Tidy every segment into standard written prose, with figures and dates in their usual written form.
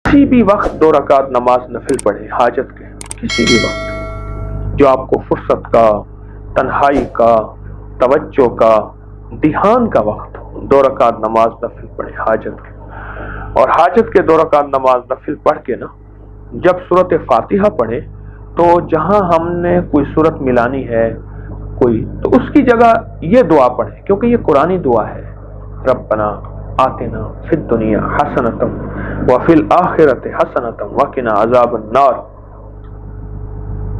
کسی بھی وقت 2 رکعت نماز نفل پڑھے حاجت کے، کسی بھی وقت جو آپ کو فرصت کا، تنہائی کا، توجہ کا، دھیان کا وقت ہو، 2 رکعت نماز نفل پڑھے حاجت کے۔ اور حاجت کے 2 رکعت نماز نفل پڑھ کے نا جب سورت فاتحہ پڑھے تو جہاں ہم نے کوئی سورت ملانی ہے کوئی، تو اس کی جگہ یہ دعا پڑھیں، کیونکہ یہ قرآنی دعا ہے۔ ربنا آتنا فی الدنیا حسنۃ وفی الآخرۃ حسنۃ وقنا عذاب النار۔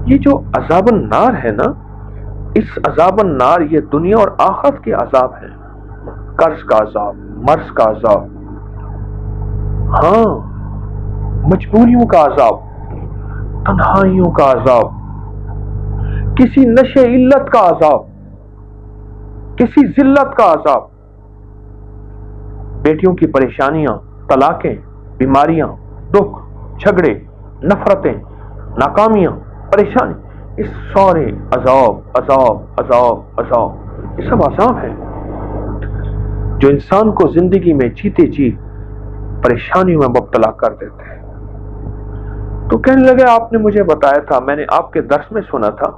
یہ جو عذاب النار ہے نا، اس عذاب النار یہ دنیا اور آخرت کے عذاب ہیں، قرض کا عذاب، مرض کا عذاب، ہاں مجبوریوں کا عذاب، تنہائیوں کا عذاب، کسی نشے علت کا عذاب، کسی ذلت کا عذاب، بیٹیوں کی پریشانیاں، طلاقیں، بیماریاں، دکھ، جھگڑے، نفرتیں، ناکامیاں، پریشانی، اس سارے عذاب عذاب عذاب عذاب، یہ سب عذاب ہیں جو انسان کو زندگی میں جیتے جی پریشانیوں میں مبتلا کر دیتے ہیں۔ تو کہنے لگے آپ نے مجھے بتایا تھا، میں نے آپ کے درس میں سنا تھا،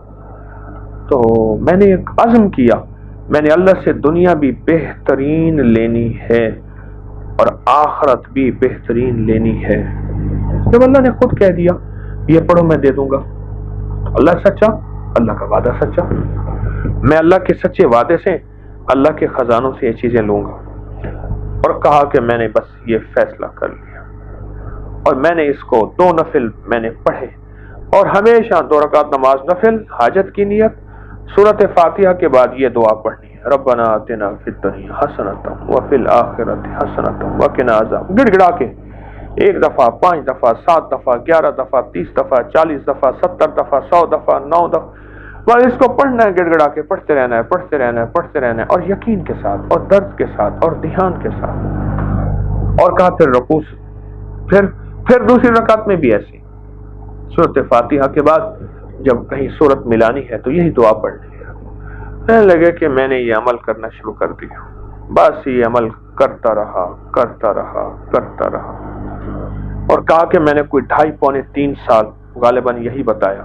تو میں نے ایک عزم کیا، میں نے اللہ سے دنیا بھی بہترین لینی ہے اور آخرت بھی بہترین لینی ہے۔ جب اللہ نے خود کہہ دیا یہ پڑھو میں دے دوں گا، تو اللہ سچا، اللہ کا وعدہ سچا، میں اللہ کے سچے وعدے سے، اللہ کے خزانوں سے یہ چیزیں لوں گا۔ اور کہا کہ میں نے بس یہ فیصلہ کر لیا، اور میں نے اس کو 2 نفل میں نے پڑھے، اور ہمیشہ 2 رکعت نماز نفل حاجت کی نیت، سورت فاتحہ کے بعد یہ دعا پڑھنی ہے، ربنا آتنا فی الدنیا حسنۃ وفی الآخرۃ حسنۃ وقنا عذاب، گڑ گڑا کے 1 دفعہ، 5 دفعہ، 7 دفعہ، 11 دفعہ، 30 دفعہ، 40 دفعہ، 70 دفعہ، 100 دفعہ، 9 دفعہ، بس اس کو پڑھنا ہے، گڑ گڑا کے پڑھتے رہنا ہے، پڑھتے رہنا ہے، پڑھتے رہنا ہے، اور یقین کے ساتھ اور درد کے ساتھ اور دھیان کے ساتھ۔ اور کہا پھر رکوع، پھر دوسری رکعت میں بھی ایسی سورت فاتحہ کے بعد جب کہیں سورت ملانی ہے تو یہی دعا پڑھنی ہے۔ کہنے لگے کہ میں نے یہ عمل کرنا شروع کر دیا، بس یہ عمل کرتا رہا کرتا رہا کرتا رہا، اور کہا کہ میں نے کوئی 2.5 پونے 3 سال غالباً یہی بتایا،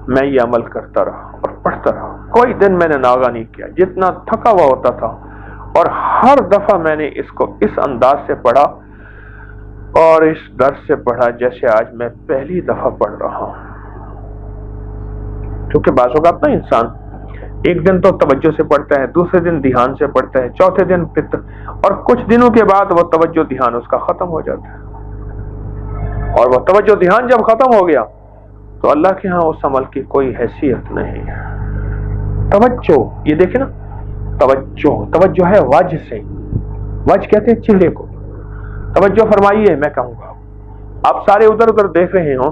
میں یہ عمل کرتا رہا اور پڑھتا رہا، کوئی دن میں نے ناغہ نہیں کیا، جتنا تھکا ہوا ہوتا تھا، اور ہر دفعہ میں نے اس کو اس انداز سے پڑھا اور اس درد سے پڑھا جیسے آج میں پہلی دفعہ پڑھ رہا ہوں۔ کیونکہ بعض اوقات نا انسان ایک دن تو توجہ سے پڑھتا ہے، دوسرے دن دھیان سے پڑھتا ہے، چوتھے دن اور کچھ دنوں کے بعد وہ توجہ دھیان اس کا ختم ہو جاتا ہے، اور وہ توجہ دھیان جب ختم ہو گیا تو اللہ کے ہاں اس عمل کی کوئی حیثیت نہیں ہے۔ توجہ، یہ دیکھیں نا، توجہ ہے وجہ سے، وجہ کہتے ہیں چہرے کو، توجہ فرمائیے، میں کہوں گا آپ سارے ادھر ادھر دیکھ رہے ہوں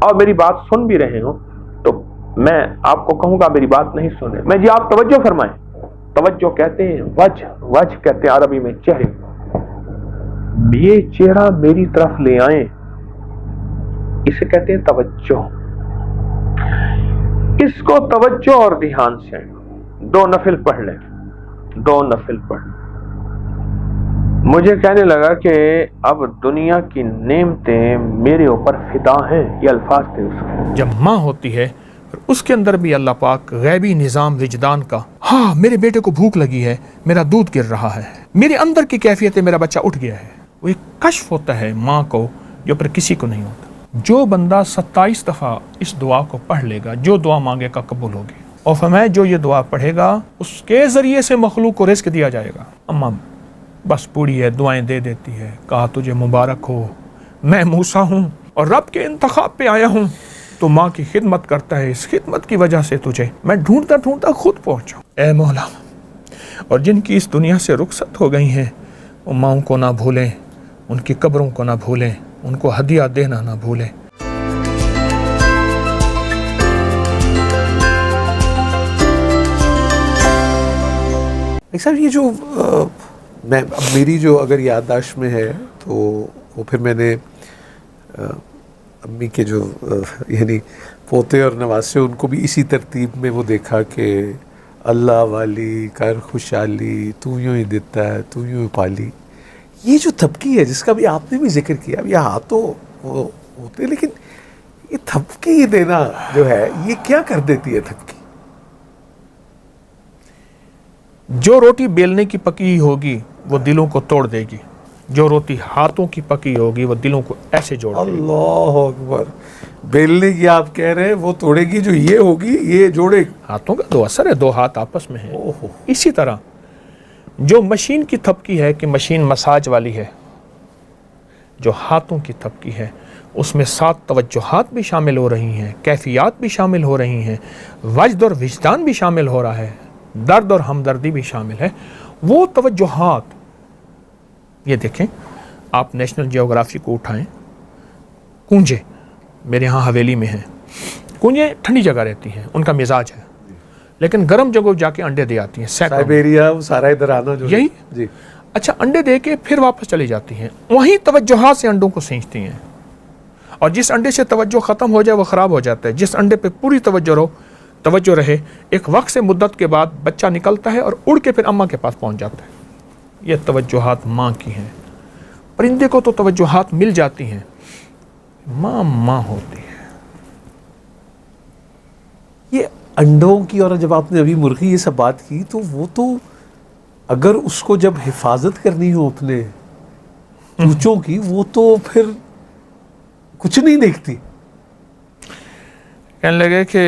اور میری بات سن بھی رہے ہوں تو میں آپ کو کہوں گا میری بات نہیں سن رہے، میں جی آپ توجہ فرمائیں، توجہ کہتے ہیں وجہ کہتے ہیں عربی میں چہرے، یہ چہرہ میری طرف لے آئیں، اسے کہتے ہیں توجہ۔ اس کو توجہ اور دھیان سے 2 نفل پڑھ لیں، 2 نفل پڑھ لیں۔ مجھے کہنے لگا کہ اب دنیا کی نعمتیں میرے اوپر فدا ہیں، یہ الفاظ تھے اس کے۔ جب ماں ہوتی ہے اور اس کے اندر بھی اللہ پاک غیبی نظام وجدان کا، ہاں میرے بیٹے کو بھوک لگی ہے، میرا دودھ گر رہا ہے، میرے اندر کی کیفیت ہے، میرا بچہ اٹھ گیا ہے، وہ ایک کشف ہوتا ہے ماں کو جو پر کسی کو نہیں ہوتا۔ جو بندہ 27 دفعہ اس دعا کو پڑھ لے گا، جو دعا مانگے گا قبول ہوگی، اور فرمایا جو یہ دعا پڑھے گا اس کے ذریعے سے مخلوق کو رزق دیا جائے گا۔ اماں بس پوری ہے، دعائیں دے دیتی ہے، کہا تجھے مبارک ہو، میں موسیٰ ہوں اور رب کے انتخاب پہ آیا ہوں، تو ماں کی خدمت کرتا ہے، اس خدمت کی وجہ سے تجھے میں ڈھونڈتا ڈھونڈتا خود پہنچا۔ اے مولا، اور جن کی اس دنیا سے رخصت ہو گئی ہیں وہ ماؤں کو نہ بھولیں، ان کی قبروں کو نہ بھولیں، ان کو ہدیہ دینا نہ بھولیں۔ صاحب یہ جو میری جو اگر یادداشت میں ہے تو وہ پھر میں نے امی کے جو یعنی پوتے اور نواسے ان کو بھی اسی ترتیب میں وہ دیکھا کہ اللہ والی کر خوشحالی تو یوں ہی دیتا ہے تو یوں ہی پالی، یہ جو تھپکی ہے جس کا بھی آپ نے بھی ذکر کیا، اب یہ ہاتھ تو وہ ہوتے ہیں، لیکن یہ تھپکی دینا جو ہے یہ کیا کر دیتی ہے تھپکی؟ جو روٹی بیلنے کی پکی ہوگی وہ دلوں کو توڑ دے گی، جو روٹی ہاتھوں کی پکی ہوگی وہ دلوں کو ایسے جوڑ دے گی۔ اللہ اکبر، بیلنے کی آپ کہہ رہے ہیں وہ توڑے گی، جو یہ ہوگی یہ جوڑے گی۔ ہاتھوں کا دو اثر ہے، دو ہاتھ آپس میں ہیں۔ اوہو، اسی طرح جو مشین کی تھپکی ہے کہ مشین مساج والی ہے، جو ہاتھوں کی تھپکی ہے اس میں 7 توجہات بھی شامل ہو رہی ہیں، کیفیات بھی شامل ہو رہی ہیں، وجد اور وجدان بھی شامل ہو رہا ہے، درد اور ہمدردی بھی شامل ہے۔ وہ توجہات، یہ دیکھیں آپ نیشنل جیوگرافی کو اٹھائیں، کونجے میرے ہاں حویلی میں ہیں، کونجے ٹھنڈی جگہ رہتی ہیں، ان کا مزاج ہے، لیکن گرم جگہ جا کے انڈے دے آتی ہیں، سائبیریا، وہ سارا ادھر آنا جو یہی جی، اچھا انڈے دے کے پھر واپس چلی جاتی ہیں، وہیں توجہات سے انڈوں کو سینچتی ہیں، اور جس انڈے سے توجہ ختم ہو جائے وہ خراب ہو جاتا ہے، جس انڈے پہ پوری توجہ رہے، ایک وقت سے مدت کے بعد بچہ نکلتا ہے اور اڑ کے پھر اماں کے پاس پہنچ جاتا ہے۔ یہ توجہات ماں کی ہیں۔ پرندے کو تو توجہات مل جاتی ہیں، ماں ہوتی ہے۔ یہ انڈوں کی، اور جب آپ نے ابھی مرغی یہ سب بات کی تو وہ تو اگر اس کو جب حفاظت کرنی ہو اپنے چوچوں کی، وہ تو پھر کچھ نہیں دیکھتی۔ کہنے لگے کہ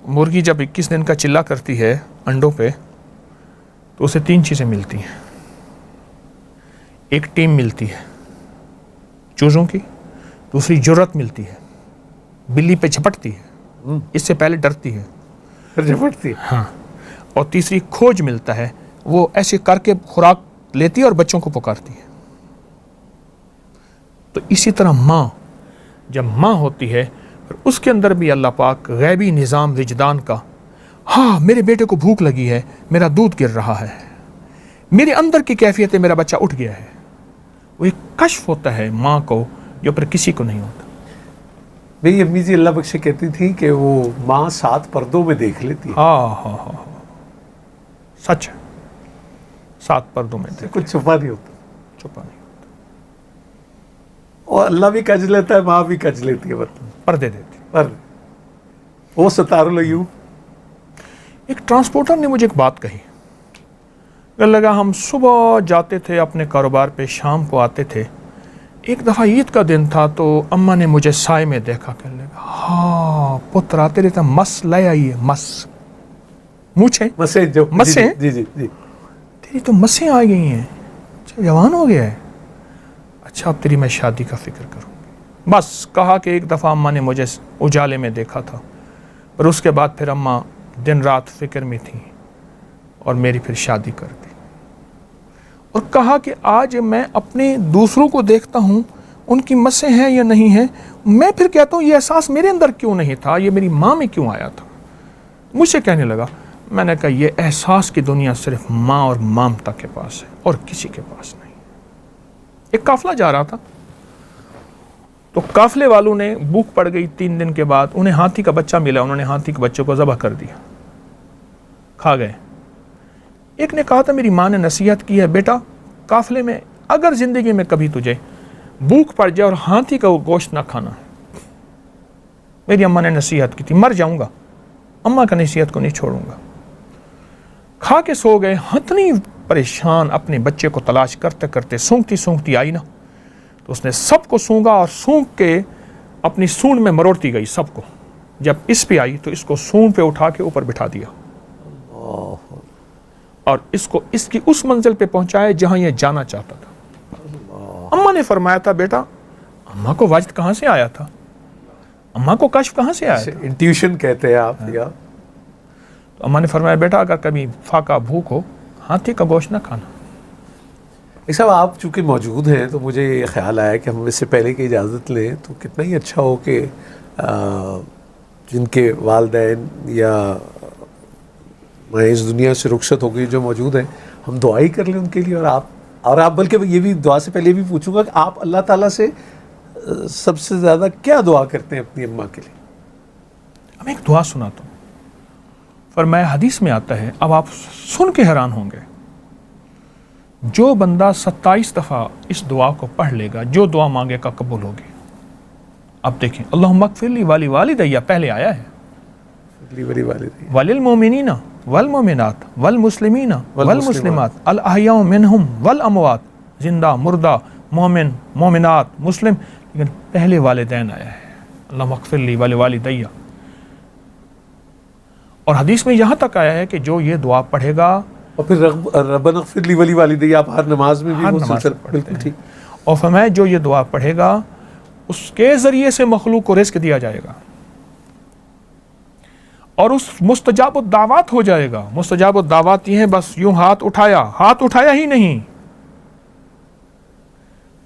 مرغی جب 21 دن کا چلا کرتی ہے انڈوں پہ تو اسے 3 چیزیں ملتی ہیں۔ ایک ٹیم ملتی ہے چوزوں کی، دوسری جرت ملتی ہے، بلی پہ جھپٹتی ہے، اس سے پہلے ڈرتی ہے، پھر جھپٹتی، ہاں، اور تیسری کھوج ملتا ہے، وہ ایسے کر کے خوراک لیتی ہے اور بچوں کو پکارتی ہے۔ تو اسی طرح ماں جب ماں ہوتی ہے، اس کے اندر بھی اللہ پاک غیبی نظام وجدان کا، ہاں میرے بیٹے کو بھوک لگی ہے، میرا دودھ گر رہا ہے، میرے اندر کی کیفیت ہے، میرا بچہ اٹھ گیا ہے، وہ ایک کشف ہوتا ہے ماں کو جو پر کسی کو نہیں ہوتا۔ میری امی جی اللہ بخشے کہتی تھی کہ وہ ماں 7 پردوں میں دیکھ لیتی ہے، ہاں سچ ہے، 7 پردوں میں دیکھ، کچھ چھپا نہیں ہوتا، چھپا نہیں، اور اللہ بھی کج لیتا ہے، ماں بھی کج لیتی ہے، پردے دیتی۔ پر وہ ستاروں لگیوں۔ ایک ٹرانسپورٹر نے مجھے ایک بات کہی، کہنے لگا ہم صبح جاتے تھے اپنے کاروبار پہ، شام کو آتے تھے، ایک دفعہ عید کا دن تھا تو اماں نے مجھے سائے میں دیکھا، کہنے لگا ہاں پتر آتے رہتا، مس لے آئیے، مس مونچھیں، مسیں جو مسیں، جی جی جی، تیری تو مسیں آ گئی ہیں، اچھا جوان ہو گیا ہے، اچھا اب تیری میں شادی کا فکر کروں گی۔ بس کہا کہ ایک دفعہ اماں نے مجھے اجالے میں دیکھا تھا، اور اس کے بعد پھر اماں دن رات فکر میں تھیں اور میری پھر شادی کر دی، اور کہا کہ آج میں اپنے دوسروں کو دیکھتا ہوں، ان کی مسیں ہیں یا نہیں ہیں، میں پھر کہتا ہوں یہ احساس میرے اندر کیوں نہیں تھا، یہ میری ماں میں کیوں آیا تھا۔ مجھ سے کہنے لگا، میں نے کہا یہ احساس کی دنیا صرف ماں اور مامتا کے پاس ہے اور کسی کے پاس نہیں۔ ایک قافلہ جا رہا تھا تو قافلے والوں نے بھوک پڑ گئی، 3 دن کے بعد انہیں ہاتھی کا بچہ ملا، انہوں نے ہاتھی کے بچے کو ذبح کر دیا، کھا گئے۔ ایک نے کہا تھا میری ماں نے نصیحت کی ہے، بیٹا قافلے میں اگر زندگی میں کبھی تجھے بھوک پڑ جائے اور ہاتھی کا وہ گوشت نہ کھانا، میری اماں نے نصیحت کی تھی، مر جاؤں گا اماں کا نصیحت کو نہیں چھوڑوں گا۔ کھا کے سو گئے، اتنی پریشان اپنے بچے کو تلاش کرتے کرتے سونگتی آئی نا، تو اس نے سب کو سونگا اور سونگ کے اپنی سونڈ میں مروڑتی گئی سب کو، جب اس پہ آئی تو اس کو سونڈ پہ اٹھا کے اوپر بٹھا دیا اور اس کو اس کی اس منزل پہ پہنچایا جہاں یہ جانا چاہتا تھا۔ اماں نے فرمایا تھا بیٹا، اماں کو وجد کہاں سے آیا تھا، اماں کو کشف کہاں سے آیا تھا؟ انٹیوشن کہتے ہیں آپ یا؟ تو اماں نے فرمایا بیٹا اگر کبھی فاقہ بھوک ہو ہاتھی کا گوشت نہ کھانا۔ صاحب آپ چونکہ موجود ہیں تو مجھے یہ خیال آیا کہ ہم اس سے پہلے کی اجازت لیں تو کتنا ہی اچھا ہو کہ جن کے والدین یا اس دنیا سے رخصت ہو گئی جو موجود ہیں، ہم دعائی کر لیں ان کے لیے، اور آپ بلکہ یہ بھی دعا سے پہلے بھی پوچھوں گا کہ آپ اللہ تعالیٰ سے سب سے زیادہ کیا دعا کرتے ہیں اپنی اماں کے لیے؟ میں ایک دعا سناتا ہوں، فرمایا حدیث میں آتا ہے، اب آپ سن کے حیران ہوں گے، جو بندہ 27 دفعہ اس دعا کو پڑھ لے گا، جو دعا مانگے گا قبول ہوگی. اب دیکھیں اللہم اغفر لی ولی والدیہ پہلے آیا ہے، وللمؤمنین والمؤمنات والمسلمین والمسلمات الاحیاء منہم والاموات، زندہ مردہ مومن مومنات مسلم، لیکن پہلے والدین آیا ہے، اللہم اغفر لی ولی والدیہ. اور حدیث میں یہاں تک آیا ہے کہ جو یہ دعا پڑھے گا، اور پھر ربنا اغفر لی ولی والدی آپ ہر نماز میں بھی ہر وہ نماز سلسلہ میں پڑھتے بالکل ہیں. ٹھیک. اور فرمایا جو یہ دعا پڑھے گا اس کے ذریعے سے مخلوق کو رزق دیا جائے گا اور اس مستجاب الدعوات ہو جائے گا. مستجاب الدعوات یہ ہیں بس یوں ہاتھ اٹھایا ہی نہیں.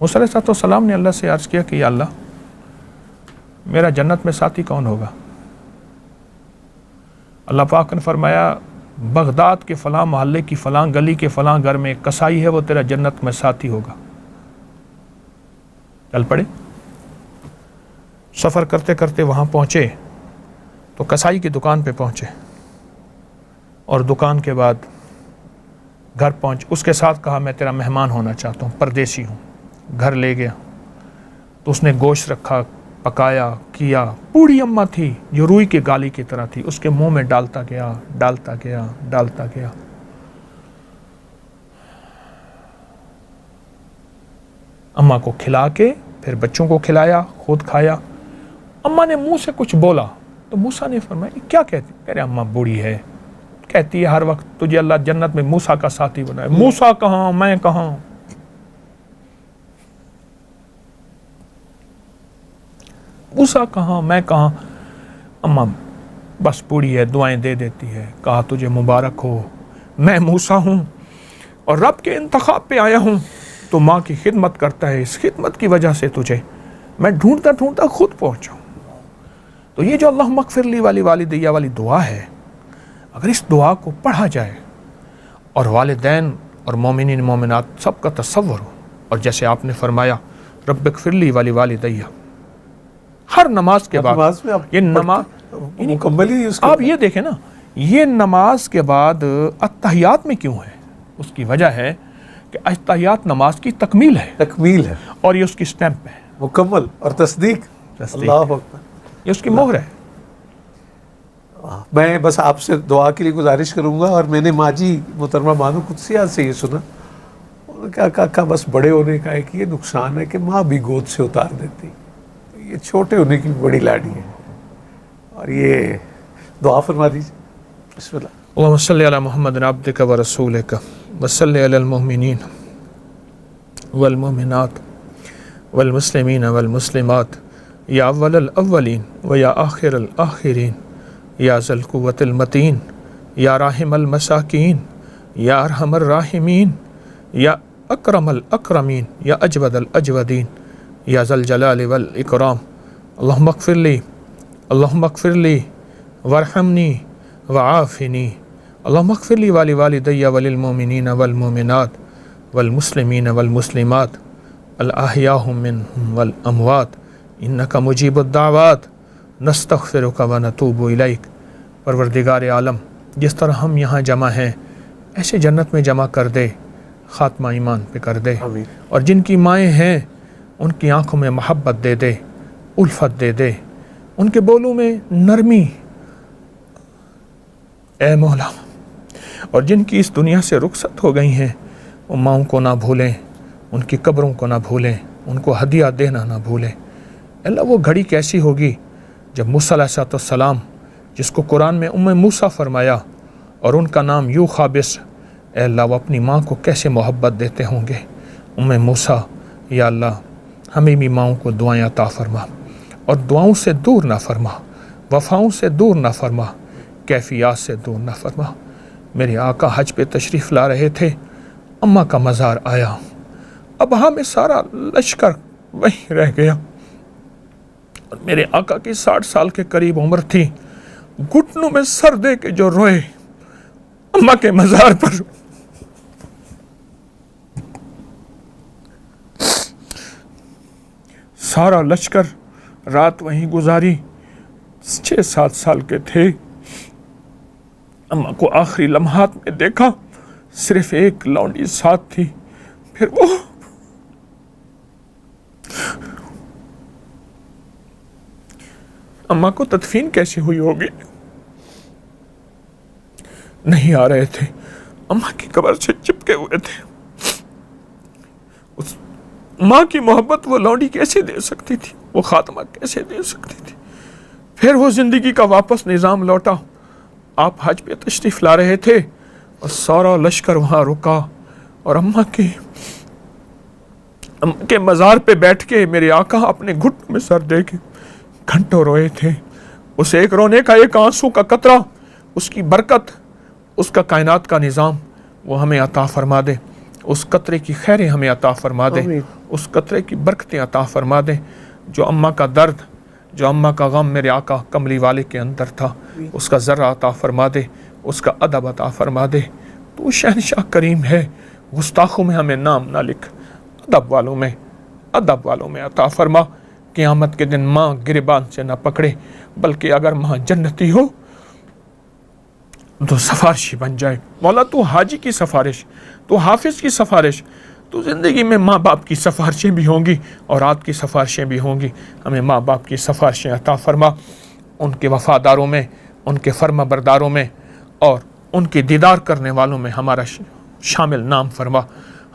موسیٰ علیہ السلام نے اللہ سے عرض کیا کہ یا اللہ میرا جنت میں ساتھی کون ہوگا؟ اللہ پاک نے فرمایا بغداد کے فلاں محلے کی فلاں گلی کے فلاں گھر میں ایک کسائی ہے، وہ تیرا جنت میں ساتھی ہوگا. چل پڑے، سفر کرتے کرتے وہاں پہنچے تو کسائی کی دکان پہ پہنچے اور دکان کے بعد گھر پہنچ اس کے ساتھ کہا میں تیرا مہمان ہونا چاہتا ہوں، پردیسی ہوں. گھر لے گیا تو اس نے گوشت رکھا، پکایا کیا. بوڑھی اماں تھی جو روئی کے گالی کی طرح تھی، اس کے منہ میں ڈالتا گیا. اماں کو کھلا کے پھر بچوں کو کھلایا، خود کھایا. اماں نے منہ سے کچھ بولا تو موسیٰ نے فرمایا یہ کیا کہتی؟ کہہ رہے اماں بوڑھی ہے، کہتی ہے ہر وقت تجھے اللہ جنت میں موسیٰ کا ساتھی بنائے. موسیٰ کہاں، میں کہاں؟ موسیٰ کہاں، میں کہاں؟ اماں بس بوڑھی ہے، دعائیں دے دیتی ہے. کہا تجھے مبارک ہو، میں موسیٰ ہوں اور رب کے انتخاب پہ آیا ہوں، تو ماں کی خدمت کرتا ہے، اس خدمت کی وجہ سے تجھے میں ڈھونڈتا خود پہنچا. تو یہ جو اللہم اغفر لی ولی والدیہ والی دعا ہے، اگر اس دعا کو پڑھا جائے اور والدین اور مومنین مومنات سب کا تصور ہو، اور جیسے آپ نے فرمایا رب اغفر لی ولی والدیہ، ہر نماز کے بعد یہ نماز مکمل ہی آپ یہ دیکھیں نا، یہ نماز کے بعد اتحیات میں کیوں ہے؟ اس کی وجہ ہے کہ اتحیات نماز کی تکمیل ہے اور یہ اس کی سٹیمپ ہے، مکمل اور تصدیق. اللہ اکبر، یہ اس کی مہر ہے. میں بس آپ سے دعا کے لیے گزارش کروں گا. اور میں نے ماجی محترمہ بانو قدسیہ سے یہ سنا، انہوں نے کہا بس بڑے ہونے کا ایک یہ نقصان ہے کہ ماں بھی گود سے اتار دیتی، یہ چھوٹے ہونے کی بڑی لاڈی ہے. اور یہ دعا فرما دیجیے. بسم اللہ. اللہم صلی علی محمد عبدک و رسولک وصلی علی المؤمنین والمؤمنات والمسلمین والمسلمات یا اول الاولین و یا آخر الآخرین یا ذی القوۃ المتین یا راحم المساکین یا ارحم الراحمین یا اکرم الاکرمین یا اجود الاجودین یا ذی الجلال والاکرام. اللہم اغفر لی وارحمنی وعافنی. اللہم اغفر لی ولی والدیہ وللمؤمنین والمؤمنات والمسلمین والمسلمات الاحیاء منہم والاموات انک مجیب الدعوات نستغفرک ونتوب الیک. پروردگار عالم، جس طرح ہم یہاں جمع ہیں ایسے جنت میں جمع کر دے، خاتمہ ایمان پہ کر دے. آمین. اور جن کی مائیں ہیں ان کی آنکھوں میں محبت دے دے، الفت دے دے، ان کے بولوں میں نرمی اے مولا. اور جن کی اس دنیا سے رخصت ہو گئی ہیں وہ ماؤں کو نہ بھولیں، ان کی قبروں کو نہ بھولیں، ان کو ہدیہ دینا نہ بھولیں. اللہ وہ گھڑی کیسی ہوگی جب موسیٰ علیہ السلام، جس کو قرآن میں موسیٰ فرمایا اور ان کا نام یو خابس، اے اللہ وہ اپنی ماں کو کیسے محبت دیتے ہوں گے. موسیٰ، یا اللہ ہمیں بھی ماؤں کو دعائیں عطا فرما اور دعاؤں سے دور نہ فرما، وفاؤں سے دور نہ فرما، کیفیات سے دور نہ فرما. میرے آقا حج پہ تشریف لا رہے تھے، اماں کا مزار آیا، اب ہمیں سارا لشکر وہیں رہ گیا اور میرے آقا کی 60 سال کے قریب عمر تھی. گھٹنوں میں سر دے کے جو روئے اماں کے مزار پر، سارا لشکر رات وہیں گزاری. 6-7 سال کے تھے. اماں کو آخری لمحات میں دیکھا، صرف ایک لونڈی ساتھ تھی. پھر وہ اماں کو تدفین کیسے ہوئی ہوگی؟ نہیں آ رہے تھے، اماں کی قبر سے چپکے ہوئے تھے. اس ماں کی محبت وہ لونڈی کیسے دے سکتی تھی؟ وہ خاتمہ کیسے دے سکتی تھی؟ پھر وہ زندگی کا واپس نظام لوٹا. آپ حج پہ تشریف لا رہے تھے اور سارا لشکر وہاں رکا اور اماں کے مزار پہ بیٹھ کے میرے آقا اپنے گھٹنوں میں سر دے کے گھنٹوں روئے تھے. اس ایک رونے کا ایک آنسو کا قطرہ، اس کی برکت، اس کا کائنات کا نظام وہ ہمیں عطا فرما دے. اس قطرے کی خیریں ہمیں عطا فرما دے، اس قطرے کی برکتیں عطا فرما دے. جو اماں کا درد، جو اماں کا غم میرے آقا کملی والے کے اندر تھا، اس کا ذرہ عطا فرما دے، اس کا ادب عطا فرما دے. تو شہنشاہ کریم ہے، گستاخوں میں ہمیں نام نہ لکھ، ادب والوں میں عطا فرما. قیامت کے دن ماں گریبان سے نہ پکڑے، بلکہ اگر ماں جنتی ہو تو سفارشی بن جائے. مولا تو حاجی کی سفارش، تو حافظ کی سفارش، تو زندگی میں ماں باپ کی سفارشیں بھی ہوں گی اور آپ کی سفارشیں بھی ہوں گی. ہمیں ماں باپ کی سفارشیں عطا فرما. ان کے وفاداروں میں، ان کے فرما برداروں میں اور ان کے دیدار کرنے والوں میں ہمارا شامل نام فرما.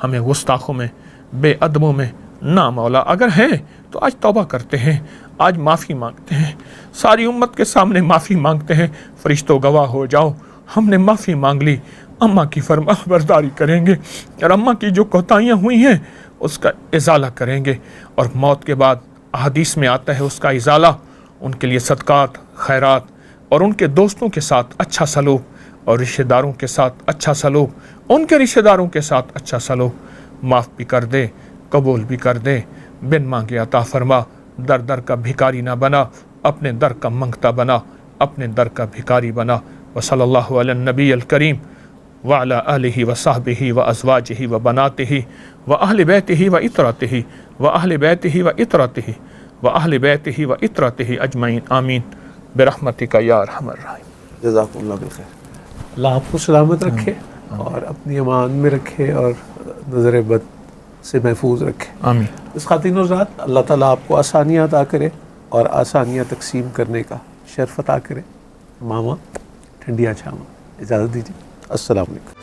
ہمیں گستاخوں میں، بے ادبوں میں نہ مولا اگر ہیں تو آج توبہ کرتے ہیں، آج معافی مانگتے ہیں، ساری امت کے سامنے معافی مانگتے ہیں. فرشتوں گواہ ہو جاؤ، ہم نے معافی مانگ لی، اماں کی فرما برداری کریں گے اور اماں کی جو کوتاہیاں ہوئی ہیں اس کا ازالہ کریں گے. اور موت کے بعد احادیث میں آتا ہے اس کا ازالہ، ان کے لیے صدقات، خیرات اور ان کے دوستوں کے ساتھ اچھا سلوک اور رشتہ داروں کے ساتھ اچھا سلوک، ان کے رشتہ داروں کے ساتھ اچھا سلوک. معاف بھی کر دے، قبول بھی کر دے، بن مانگے عطا فرما. در در کا بھکاری نہ بنا، اپنے در کا منگتا بنا، اپنے در کا بھکاری بنا. وصلی اللہ علی النبی الکریم وعلی آلہ وصحبہ وازواجہ وبناتہ واہل بیتہ واطرتہ واہل بیتہ واطرتہ واہل بیتہ واطرتہ اجمعین آمین برحمتک یا ارحم الراحمین. جزاکم اللہ بالخیر. اللہ آپ کو سلامت رکھے اور اپنی امان میں رکھے اور نظر بد سے محفوظ رکھے. آمین. اس خاتین حضرات اللہ تعالیٰ آپ کو آسانیاں عطا کرے اور آسانیاں تقسیم کرنے کا شرف عطا کرے. ماما ٹھنڈیاں چھاواں. اجازت دیجیے. السلام علیکم.